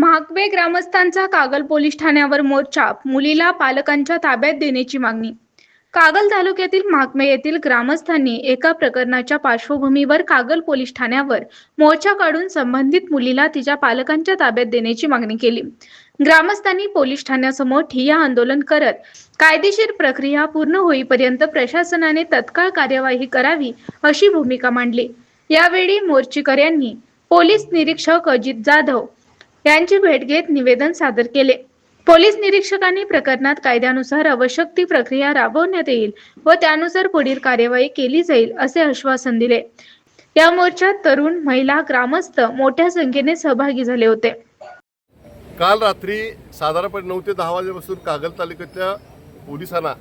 म्हाकबे ग्रामस्थांचा कागल पोलीस ठाण्यावर मोर्चा, मुलीला पालकांच्या ताब्यात देण्याची मागणी। कागल तालुक्यातील म्हाकबे येथील ग्रामस्थांनी एका प्रकरणाच्या पार्श्वभूमीवर कागल पोलीस ठाण्यावर मोर्चा काढून संबंधित मुलीला तिच्या पालकांच्या ताब्यात देण्याची मागणी केली। ग्रामस्थांनी पोलीस ठाण्यासमोर ठिय्या आंदोलन करत कायदेशीर प्रक्रिया पूर्ण होईपर्यंत प्रशासनाने तत्काळ कार्यवाही करावी अशी भूमिका मांडली। यावेळी मोर्चेकऱ्यांनी पोलीस निरीक्षक अजित जाधव यांची भेट घेत निवेदन सादर केले। पोलीस निरीक्षकांनी प्रकरणात कायद्यानुसार आवश्यक ती प्रक्रिया राबवण्यात येईल व त्यानुसार पुढील कार्यवाही केली जाईल असे आश्वासन दिले। या मोर्चात तरुण, महिला, ग्रामस्थ मोठ्या संख्येने सहभागी झाले होते। काल रात्री साधारणपणे 9 ते 10 वाजेपासून कागल तालुक्यातल्या पोलिसांना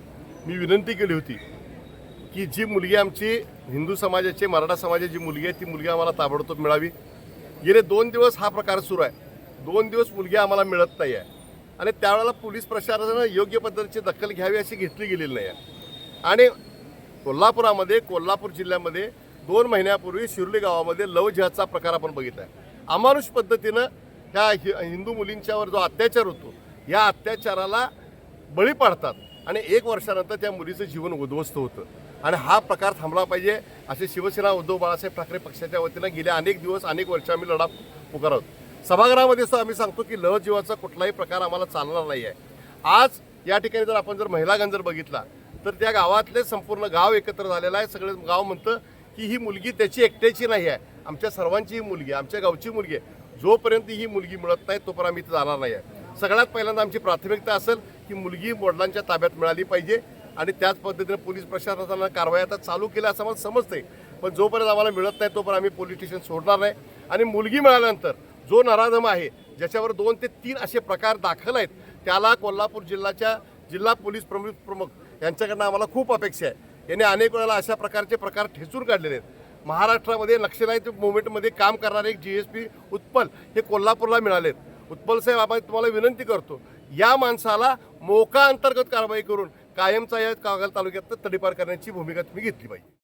मी विनंती केली होती की जी मुलगी आमची हिंदू समाजाची, मराठा समाजाची मुलगी आहे ती मुलगी आम्हाला ताबडतोब मिळावी। गेले 2 दिवस हा प्रकार सुरू आहे। 2 दिवस मुलगी आम्हाला मिळत नाही आहे आणि त्यावेळेला पोलीस प्रशासनानं योग्य पद्धतीची दखल घ्यावी अशी घेतली गेलेली नाही आहे। आणि कोल्हापूर जिल्ह्यामध्ये 2 महिन्यापूर्वी शिर्ली गावामध्ये लव जिहादचा प्रकार आपण बघितला आहे। अमानुष पद्धतीनं ह्या हिंदू मुलींच्यावर जो अत्याचार होतो या अत्याचाराला बळी पडतात आणि 1 वर्षानंतर त्या मुलीचं जीवन उद्ध्वस्त होतं आणि हा प्रकार थांबला पाहिजे असे शिवसेना उद्धव बाळासाहेब ठाकरे पक्षाच्या वतीनं गेले अनेक दिवस अनेक वर्ष आम्ही लढा पुकारत आहोत। सभागृहामध्ये सुद्धा आम्ही सांगतो की लव जिहादचा कुठलाही प्रकार आम्हाला चालणार नाही आहे। आज या ठिकाणी जर आपण महिला गंज बघितला तर त्या गावातले संपूर्ण गाव एकत्र झालेलं आहे। सगळे गाव म्हणतं की ही मुलगी त्याची एकट्याची नाही आहे, आमच्या सर्वांची ही मुलगी, आमच्या गावची मुलगी आहे। जोपर्यंत ही मुलगी मिळत नाही तोपर्यंत आम्ही इथे जाणार नाही आहे। सगळ्यात पहिल्यांदा आमची प्राथमिकता असेल की मुलगी वडिलांच्या ताब्यात मिळाली पाहिजे आणि त्याच पद्धतीने पोलीस प्रशासनानं कारवाई आता चालू केल्या असं मला समजते। पण जोपर्यंत आम्हाला मिळत नाही तोपर्यंत आम्ही पोलीस स्टेशन सोडणार नाही। आणि मुलगी मिळाल्यानंतर जो नराधम आहे ज्याच्यावर 2 ते 3 असे प्रकार दाखल आहेत त्याला कोल्हापूर जिल्ह्याच्या जिल्हा पोलीस प्रमुख यांच्याकडनं आम्हाला खूप अपेक्षा आहे। यांनी अनेक वेळेला अशा प्रकारचे प्रकार ठेचून काढलेले आहेत। महाराष्ट्रामध्ये नक्षलाईट मुवमेंटमध्ये काम करणारे एक GSP उत्पल हे कोल्हापूरला मिळालेत। उत्पल साहेब, आपण तुम्हाला विनंती करतो या माणसाला मोका अंतर्गत कारवाई करून कायमचा या कागल तालुक्यात तडीपार करण्याची भूमिका तुम्ही घेतली पाहिजे।